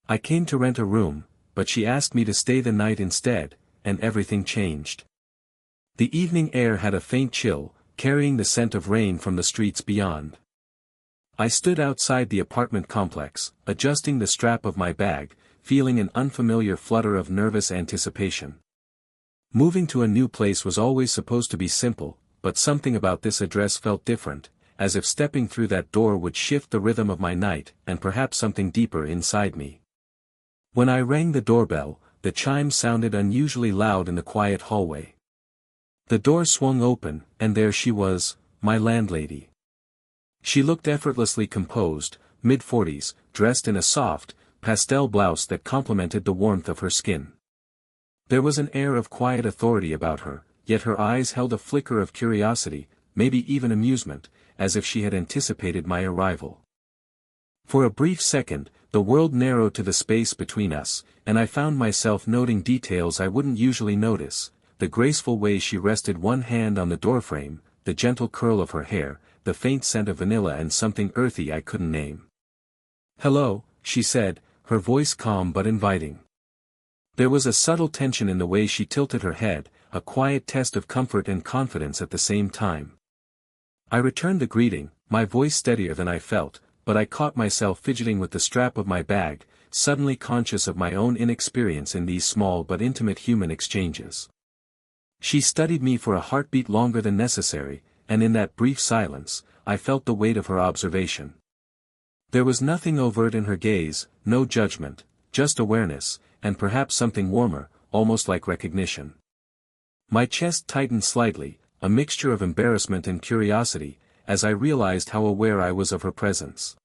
I came to rent a room, but she asked me to stay the night instead, and everything changed. The evening air had a faint chill, carrying the scent of rain from the streets beyond. I stood outside the apartment complex, adjusting the strap of my bag, feeling an unfamiliar flutter of nervous anticipation. Moving to a new place was always supposed to be simple, but something about this address felt different, as if stepping through that door would shift the rhythm of my night and perhaps something deeper inside me. When I rang the doorbell, the chime sounded unusually loud in the quiet hallway. The door swung open, and there she was, my landlady. She looked effortlessly composed, mid-40s, dressed in a soft, pastel blouse that complemented the warmth of her skin. There was an air of quiet authority about her, yet her eyes held a flicker of curiosity, maybe even amusement, as if she had anticipated my arrival. For a brief second, the world narrowed to the space between us, and I found myself noting details I wouldn't usually notice: the graceful way she rested one hand on the doorframe, the gentle curl of her hair, the faint scent of vanilla and something earthy I couldn't name. "Hello," she said, her voice calm but inviting. There was a subtle tension in the way she tilted her head, a quiet test of comfort and confidence at the same time. I returned the greeting, my voice steadier than I felt, but I caught myself fidgeting with the strap of my bag, suddenly conscious of my own inexperience in these small but intimate human exchanges. She studied me for a heartbeat longer than necessary, and in that brief silence, I felt the weight of her observation. There was nothing overt in her gaze, no judgment, just awareness, and perhaps something warmer, almost like recognition. My chest tightened slightly, a mixture of embarrassment and curiosity, as I realized how aware I was of her presence.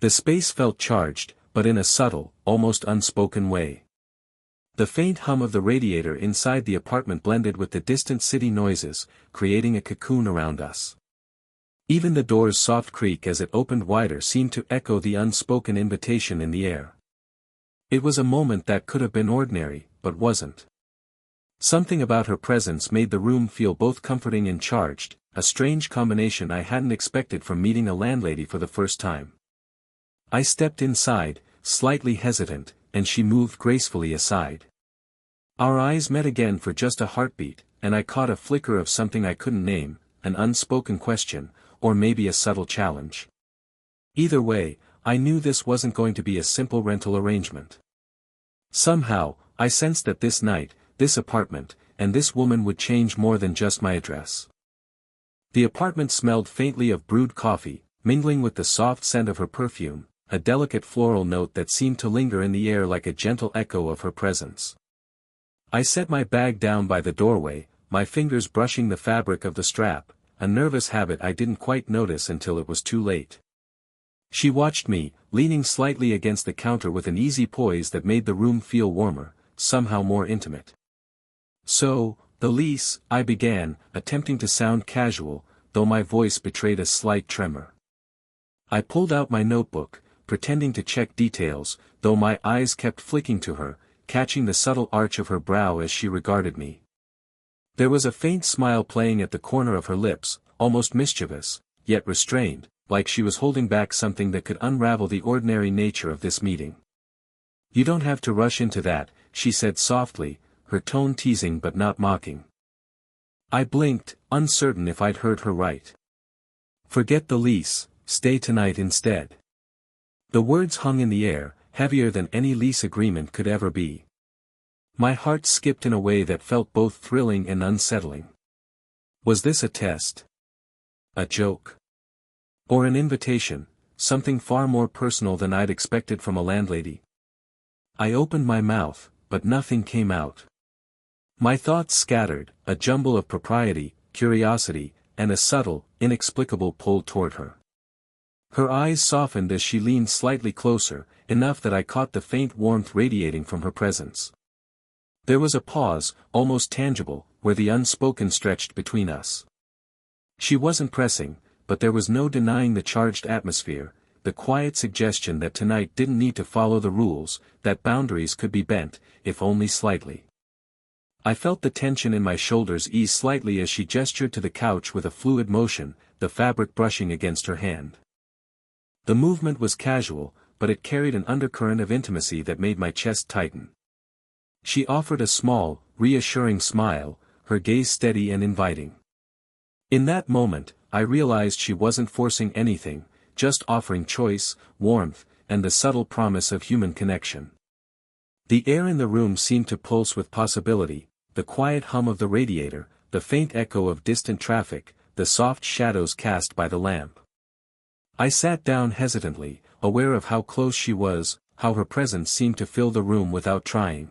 The space felt charged, but in a subtle, almost unspoken way. The faint hum of the radiator inside the apartment blended with the distant city noises, creating a cocoon around us. Even the door's soft creak as it opened wider seemed to echo the unspoken invitation in the air. It was a moment that could have been ordinary, but wasn't. Something about her presence made the room feel both comforting and charged, a strange combination I hadn't expected from meeting a landlady for the first time. I stepped inside, slightly hesitant, and she moved gracefully aside. Our eyes met again for just a heartbeat, and I caught a flicker of something I couldn't name, an unspoken question, or maybe a subtle challenge. Either way, I knew this wasn't going to be a simple rental arrangement. Somehow, I sensed that this night, this apartment, and this woman would change more than just my address. The apartment smelled faintly of brewed coffee, mingling with the soft scent of her perfume, a delicate floral note that seemed to linger in the air like a gentle echo of her presence. I set my bag down by the doorway, my fingers brushing the fabric of the strap, a nervous habit I didn't quite notice until it was too late. She watched me, leaning slightly against the counter with an easy poise that made the room feel warmer, somehow more intimate. "So, the lease," I began, attempting to sound casual, though my voice betrayed a slight tremor. I pulled out my notebook, pretending to check details, though my eyes kept flicking to her, catching the subtle arch of her brow as she regarded me. There was a faint smile playing at the corner of her lips, almost mischievous, yet restrained, like she was holding back something that could unravel the ordinary nature of this meeting. "You don't have to rush into that," she said softly, her tone teasing but not mocking. I blinked, uncertain if I'd heard her right. "Forget the lease, stay tonight instead." The words hung in the air, heavier than any lease agreement could ever be. My heart skipped in a way that felt both thrilling and unsettling. Was this a test? A joke? Or an invitation, something far more personal than I'd expected from a landlady? I opened my mouth, but nothing came out. My thoughts scattered, a jumble of propriety, curiosity, and a subtle, inexplicable pull toward her. Her eyes softened as she leaned slightly closer, enough that I caught the faint warmth radiating from her presence. There was a pause, almost tangible, where the unspoken stretched between us. She wasn't pressing, but there was no denying the charged atmosphere, the quiet suggestion that tonight didn't need to follow the rules, that boundaries could be bent, if only slightly. I felt the tension in my shoulders ease slightly as she gestured to the couch with a fluid motion, the fabric brushing against her hand. The movement was casual, but it carried an undercurrent of intimacy that made my chest tighten. She offered a small, reassuring smile, her gaze steady and inviting. In that moment, I realized she wasn't forcing anything, just offering choice, warmth, and the subtle promise of human connection. The air in the room seemed to pulse with possibility, the quiet hum of the radiator, the faint echo of distant traffic, the soft shadows cast by the lamp. I sat down hesitantly, aware of how close she was, how her presence seemed to fill the room without trying.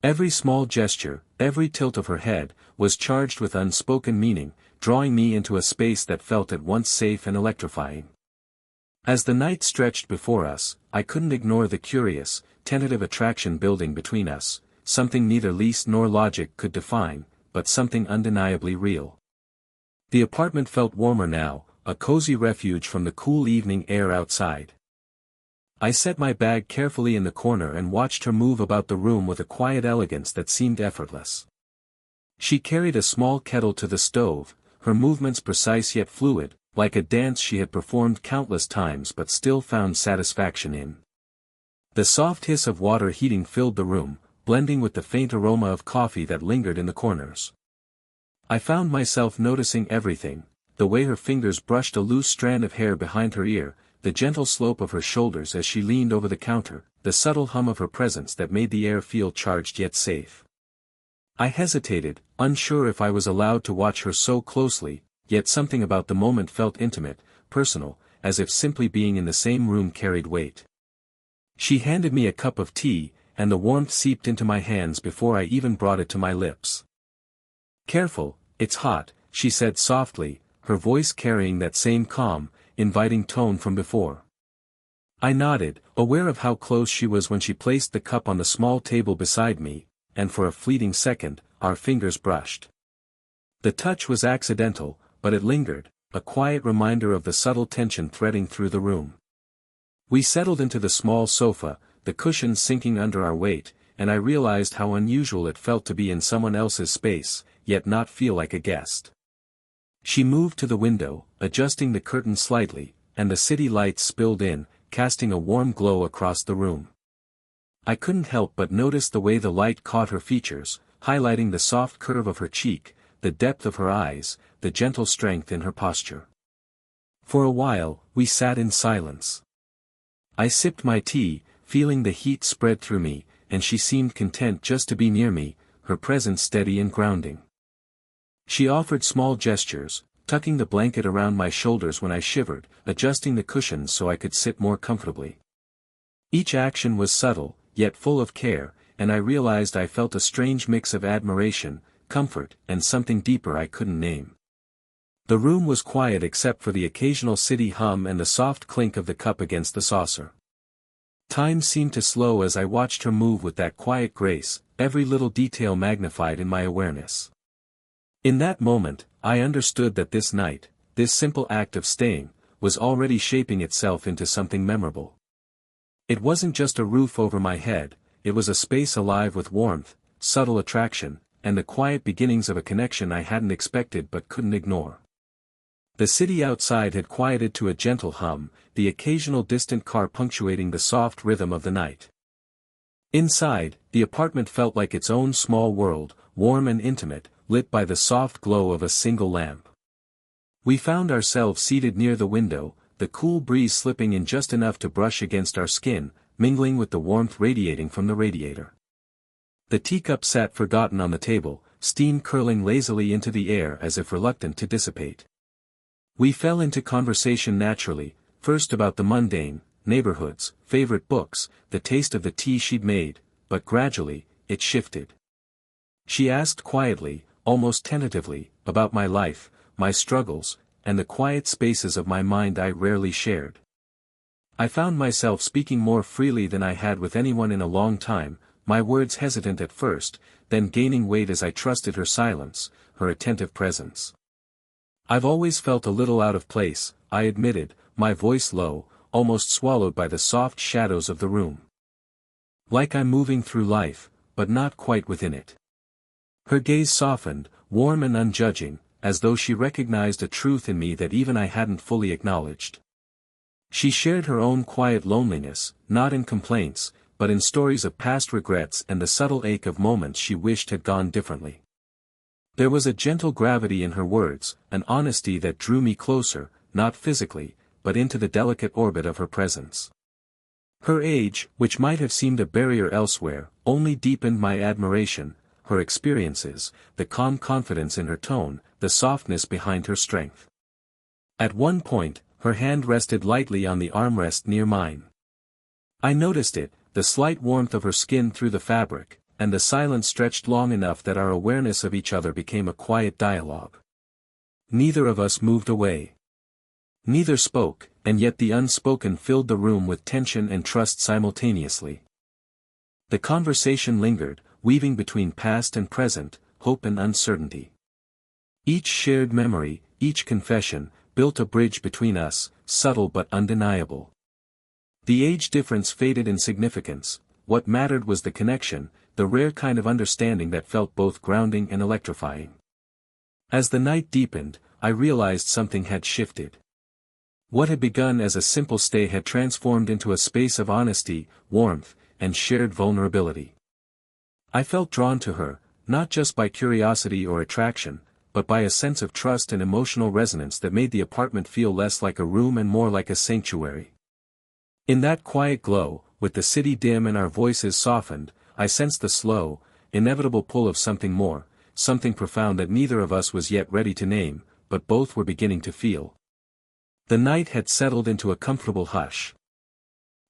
Every small gesture, every tilt of her head, was charged with unspoken meaning, drawing me into a space that felt at once safe and electrifying. As the night stretched before us, I couldn't ignore the curious, tentative attraction building between us, something neither Lease nor logic could define, but something undeniably real. The apartment felt warmer now, a cozy refuge from the cool evening air outside. I set my bag carefully in the corner and watched her move about the room with a quiet elegance that seemed effortless. She carried a small kettle to the stove, her movements precise yet fluid, like a dance she had performed countless times but still found satisfaction in. The soft hiss of water heating filled the room, blending with the faint aroma of coffee that lingered in the corners. I found myself noticing everything, the way her fingers brushed a loose strand of hair behind her ear, the gentle slope of her shoulders as she leaned over the counter, the subtle hum of her presence that made the air feel charged yet safe. I hesitated, unsure if I was allowed to watch her so closely, yet something about the moment felt intimate, personal, as if simply being in the same room carried weight. She handed me a cup of tea, and the warmth seeped into my hands before I even brought it to my lips. "Careful, it's hot," she said softly, her voice carrying that same calm, inviting tone from before. I nodded, aware of how close she was when she placed the cup on the small table beside me, and for a fleeting second, our fingers brushed. The touch was accidental, but it lingered, a quiet reminder of the subtle tension threading through the room. We settled into the small sofa, the cushions sinking under our weight, and I realized how unusual it felt to be in someone else's space, yet not feel like a guest. She moved to the window, adjusting the curtain slightly, and the city lights spilled in, casting a warm glow across the room. I couldn't help but notice the way the light caught her features, highlighting the soft curve of her cheek, the depth of her eyes, the gentle strength in her posture. For a while, we sat in silence. I sipped my tea, feeling the heat spread through me, and she seemed content just to be near me, her presence steady and grounding. She offered small gestures, tucking the blanket around my shoulders when I shivered, adjusting the cushions so I could sit more comfortably. Each action was subtle, yet full of care, and I realized I felt a strange mix of admiration, comfort, and something deeper I couldn't name. The room was quiet except for the occasional city hum and the soft clink of the cup against the saucer. Time seemed to slow as I watched her move with that quiet grace, every little detail magnified in my awareness. In that moment, I understood that this night, this simple act of staying, was already shaping itself into something memorable. It wasn't just a roof over my head, it was a space alive with warmth, subtle attraction, and the quiet beginnings of a connection I hadn't expected but couldn't ignore. The city outside had quieted to a gentle hum, the occasional distant car punctuating the soft rhythm of the night. Inside, the apartment felt like its own small world, warm and intimate, lit by the soft glow of a single lamp. We found ourselves seated near the window, the cool breeze slipping in just enough to brush against our skin, mingling with the warmth radiating from the radiator. The teacup sat forgotten on the table, steam curling lazily into the air as if reluctant to dissipate. We fell into conversation naturally, first about the mundane, neighborhoods, favorite books, the taste of the tea she'd made, but gradually, it shifted. She asked quietly, almost tentatively, about my life, my struggles, and the quiet spaces of my mind I rarely shared. I found myself speaking more freely than I had with anyone in a long time, my words hesitant at first, then gaining weight as I trusted her silence, her attentive presence. "I've always felt a little out of place," I admitted, my voice low, almost swallowed by the soft shadows of the room. "Like I'm moving through life, but not quite within it." Her gaze softened, warm and unjudging, as though she recognized a truth in me that even I hadn't fully acknowledged. She shared her own quiet loneliness, not in complaints, but in stories of past regrets and the subtle ache of moments she wished had gone differently. There was a gentle gravity in her words, an honesty that drew me closer, not physically, but into the delicate orbit of her presence. Her age, which might have seemed a barrier elsewhere, only deepened my admiration. Her experiences, the calm confidence in her tone, the softness behind her strength. At one point, her hand rested lightly on the armrest near mine. I noticed it, the slight warmth of her skin through the fabric, and the silence stretched long enough that our awareness of each other became a quiet dialogue. Neither of us moved away. Neither spoke, and yet the unspoken filled the room with tension and trust simultaneously. The conversation lingered, weaving between past and present, hope and uncertainty. Each shared memory, each confession, built a bridge between us, subtle but undeniable. The age difference faded in significance. What mattered was the connection, the rare kind of understanding that felt both grounding and electrifying. As the night deepened, I realized something had shifted. What had begun as a simple stay had transformed into a space of honesty, warmth, and shared vulnerability. I felt drawn to her, not just by curiosity or attraction, but by a sense of trust and emotional resonance that made the apartment feel less like a room and more like a sanctuary. In that quiet glow, with the city dim and our voices softened, I sensed the slow, inevitable pull of something more, something profound that neither of us was yet ready to name, but both were beginning to feel. The night had settled into a comfortable hush.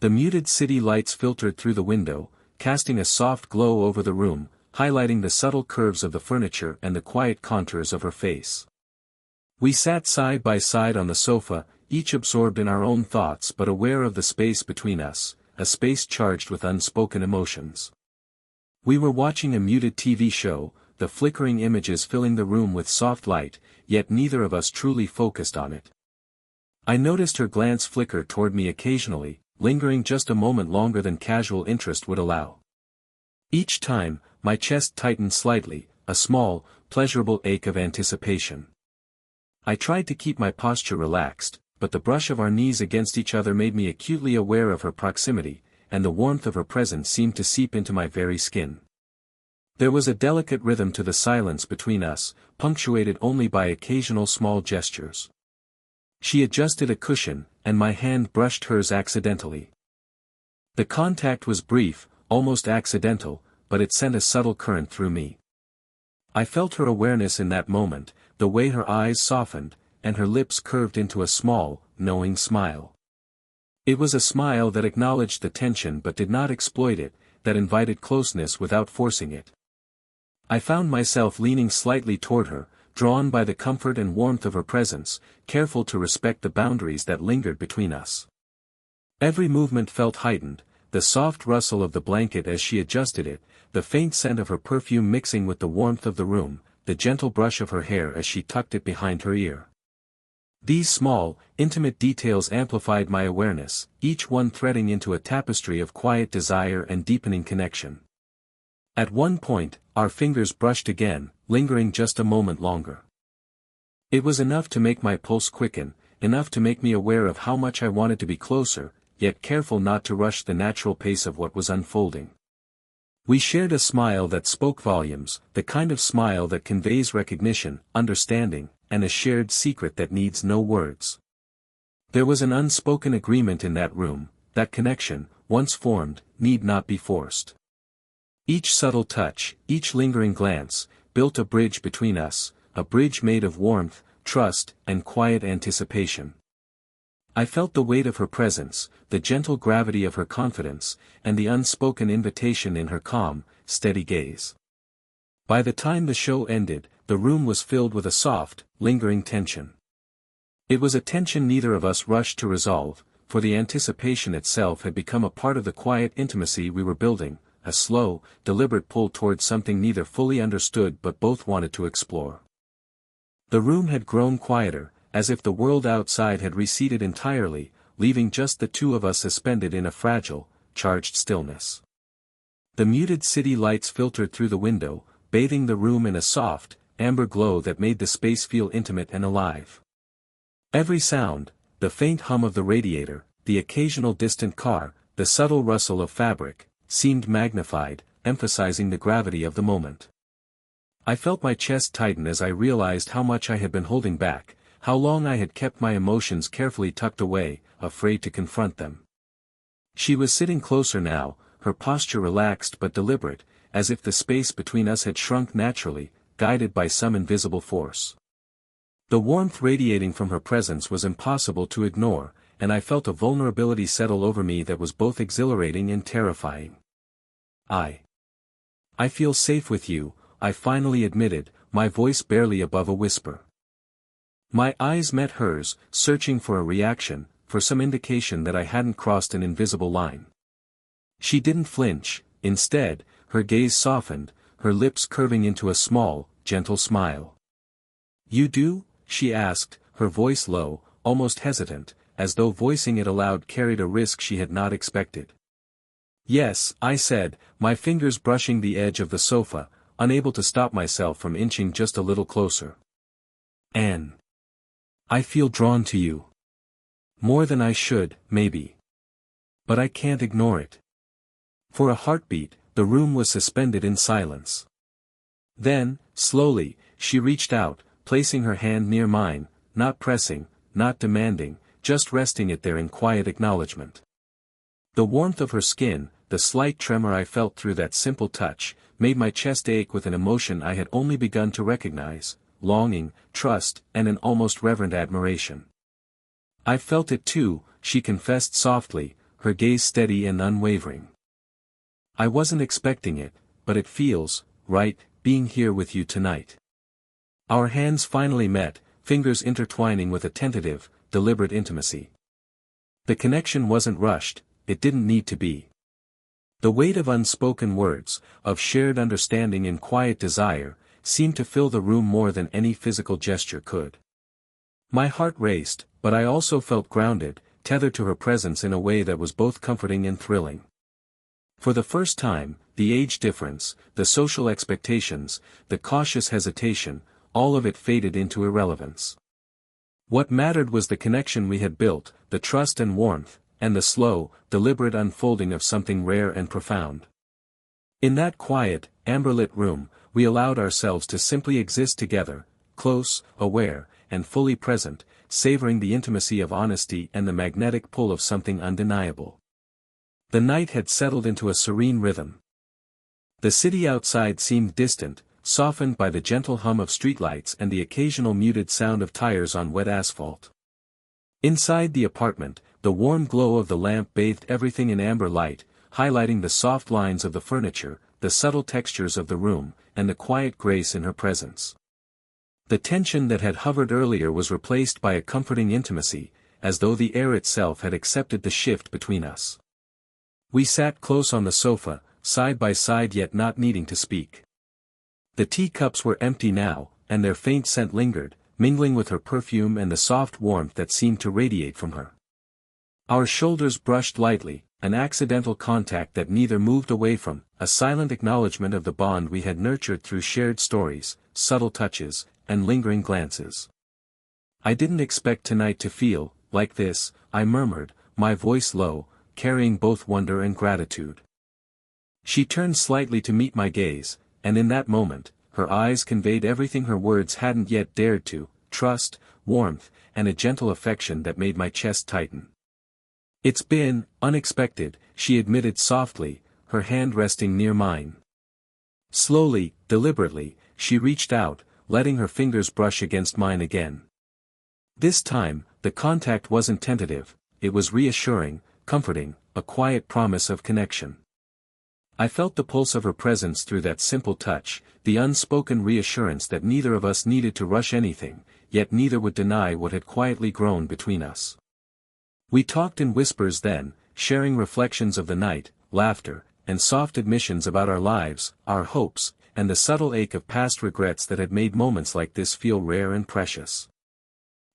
The muted city lights filtered through the window, casting a soft glow over the room, highlighting the subtle curves of the furniture and the quiet contours of her face. We sat side by side on the sofa, each absorbed in our own thoughts but aware of the space between us, a space charged with unspoken emotions. We were watching a muted TV show, the flickering images filling the room with soft light, yet neither of us truly focused on it. I noticed her glance flicker toward me occasionally, lingering just a moment longer than casual interest would allow. Each time, my chest tightened slightly, a small, pleasurable ache of anticipation. I tried to keep my posture relaxed, but the brush of our knees against each other made me acutely aware of her proximity, and the warmth of her presence seemed to seep into my very skin. There was a delicate rhythm to the silence between us, punctuated only by occasional small gestures. She adjusted a cushion, and my hand brushed hers accidentally. The contact was brief, almost accidental, but it sent a subtle current through me. I felt her awareness in that moment, the way her eyes softened, and her lips curved into a small, knowing smile. It was a smile that acknowledged the tension but did not exploit it, that invited closeness without forcing it. I found myself leaning slightly toward her, drawn by the comfort and warmth of her presence, careful to respect the boundaries that lingered between us. Every movement felt heightened, the soft rustle of the blanket as she adjusted it, the faint scent of her perfume mixing with the warmth of the room, the gentle brush of her hair as she tucked it behind her ear. These small, intimate details amplified my awareness, each one threading into a tapestry of quiet desire and deepening connection. At one point, our fingers brushed again, lingering just a moment longer. It was enough to make my pulse quicken, enough to make me aware of how much I wanted to be closer, yet careful not to rush the natural pace of what was unfolding. We shared a smile that spoke volumes, the kind of smile that conveys recognition, understanding, and a shared secret that needs no words. There was an unspoken agreement in that room, that connection, once formed, need not be forced. Each subtle touch, each lingering glance, built a bridge between us, a bridge made of warmth, trust, and quiet anticipation. I felt the weight of her presence, the gentle gravity of her confidence, and the unspoken invitation in her calm, steady gaze. By the time the show ended, the room was filled with a soft, lingering tension. It was a tension neither of us rushed to resolve, for the anticipation itself had become a part of the quiet intimacy we were building, a slow, deliberate pull towards something neither fully understood but both wanted to explore. The room had grown quieter, as if the world outside had receded entirely, leaving just the two of us suspended in a fragile, charged stillness. The muted city lights filtered through the window, bathing the room in a soft, amber glow that made the space feel intimate and alive. Every sound, the faint hum of the radiator, the occasional distant car, the subtle rustle of fabric, seemed magnified, emphasizing the gravity of the moment. I felt my chest tighten as I realized how much I had been holding back, how long I had kept my emotions carefully tucked away, afraid to confront them. She was sitting closer now, her posture relaxed but deliberate, as if the space between us had shrunk naturally, guided by some invisible force. The warmth radiating from her presence was impossible to ignore, and I felt a vulnerability settle over me that was both exhilarating and terrifying. I feel safe with you, I finally admitted, my voice barely above a whisper. My eyes met hers, searching for a reaction, for some indication that I hadn't crossed an invisible line. She didn't flinch, instead, her gaze softened, her lips curving into a small, gentle smile. "You do?" she asked, her voice low, almost hesitant, as though voicing it aloud carried a risk she had not expected. "Yes," I said, my fingers brushing the edge of the sofa, unable to stop myself from inching just a little closer. "Anne. I feel drawn to you. More than I should, maybe. But I can't ignore it." For a heartbeat, the room was suspended in silence. Then, slowly, she reached out, placing her hand near mine, not pressing, not demanding, just resting it there in quiet acknowledgement. The warmth of her skin, the slight tremor I felt through that simple touch, made my chest ache with an emotion I had only begun to recognize, longing, trust, and an almost reverent admiration. "I felt it too," she confessed softly, her gaze steady and unwavering. "I wasn't expecting it, but it feels right, being here with you tonight." Our hands finally met, fingers intertwining with a tentative, deliberate intimacy. The connection wasn't rushed, it didn't need to be. The weight of unspoken words, of shared understanding and quiet desire, seemed to fill the room more than any physical gesture could. My heart raced, but I also felt grounded, tethered to her presence in a way that was both comforting and thrilling. For the first time, the age difference, the social expectations, the cautious hesitation, all of it faded into irrelevance. What mattered was the connection we had built, the trust and warmth, and the slow, deliberate unfolding of something rare and profound. In that quiet, amber-lit room, we allowed ourselves to simply exist together, close, aware, and fully present, savoring the intimacy of honesty and the magnetic pull of something undeniable. The night had settled into a serene rhythm. The city outside seemed distant, softened by the gentle hum of streetlights and the occasional muted sound of tires on wet asphalt. Inside the apartment, the warm glow of the lamp bathed everything in amber light, highlighting the soft lines of the furniture, the subtle textures of the room, and the quiet grace in her presence. The tension that had hovered earlier was replaced by a comforting intimacy, as though the air itself had accepted the shift between us. We sat close on the sofa, side by side yet not needing to speak. The teacups were empty now, and their faint scent lingered, mingling with her perfume and the soft warmth that seemed to radiate from her. Our shoulders brushed lightly, an accidental contact that neither moved away from, a silent acknowledgement of the bond we had nurtured through shared stories, subtle touches, and lingering glances. "I didn't expect tonight to feel like this," I murmured, my voice low, carrying both wonder and gratitude. She turned slightly to meet my gaze, and in that moment, her eyes conveyed everything her words hadn't yet dared to, trust, warmth, and a gentle affection that made my chest tighten. "It's been unexpected," she admitted softly, her hand resting near mine. Slowly, deliberately, she reached out, letting her fingers brush against mine again. This time, the contact wasn't tentative, it was reassuring, comforting, a quiet promise of connection. I felt the pulse of her presence through that simple touch, the unspoken reassurance that neither of us needed to rush anything, yet neither would deny what had quietly grown between us. We talked in whispers then, sharing reflections of the night, laughter, and soft admissions about our lives, our hopes, and the subtle ache of past regrets that had made moments like this feel rare and precious.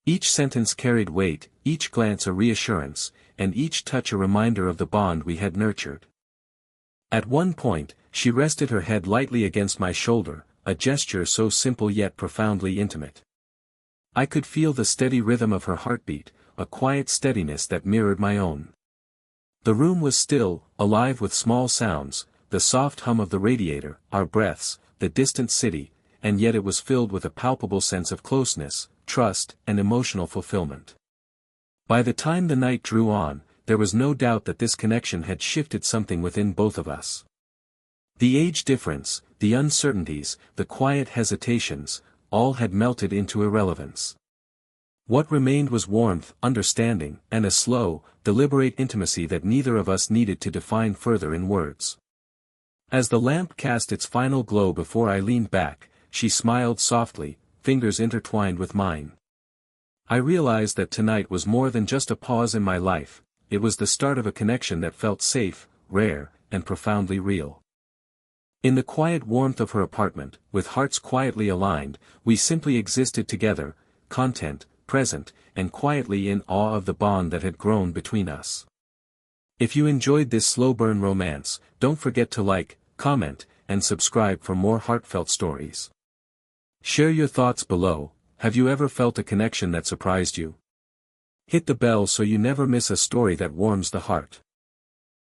Each sentence carried weight, each glance a reassurance, and each touch a reminder of the bond we had nurtured. At one point, she rested her head lightly against my shoulder, a gesture so simple yet profoundly intimate. I could feel the steady rhythm of her heartbeat, a quiet steadiness that mirrored my own. The room was still, alive with small sounds, the soft hum of the radiator, our breaths, the distant city, and yet it was filled with a palpable sense of closeness, trust, and emotional fulfillment. By the time the night drew on, there was no doubt that this connection had shifted something within both of us. The age difference, the uncertainties, the quiet hesitations, all had melted into irrelevance. What remained was warmth, understanding, and a slow, deliberate intimacy that neither of us needed to define further in words. As the lamp cast its final glow before I leaned back, she smiled softly, fingers intertwined with mine. I realized that tonight was more than just a pause in my life, it was the start of a connection that felt safe, rare, and profoundly real. In the quiet warmth of her apartment, with hearts quietly aligned, we simply existed together, content, present, and quietly in awe of the bond that had grown between us. If you enjoyed this slow burn romance, don't forget to like, comment, and subscribe for more heartfelt stories. Share your thoughts below. Have you ever felt a connection that surprised you? Hit the bell so you never miss a story that warms the heart.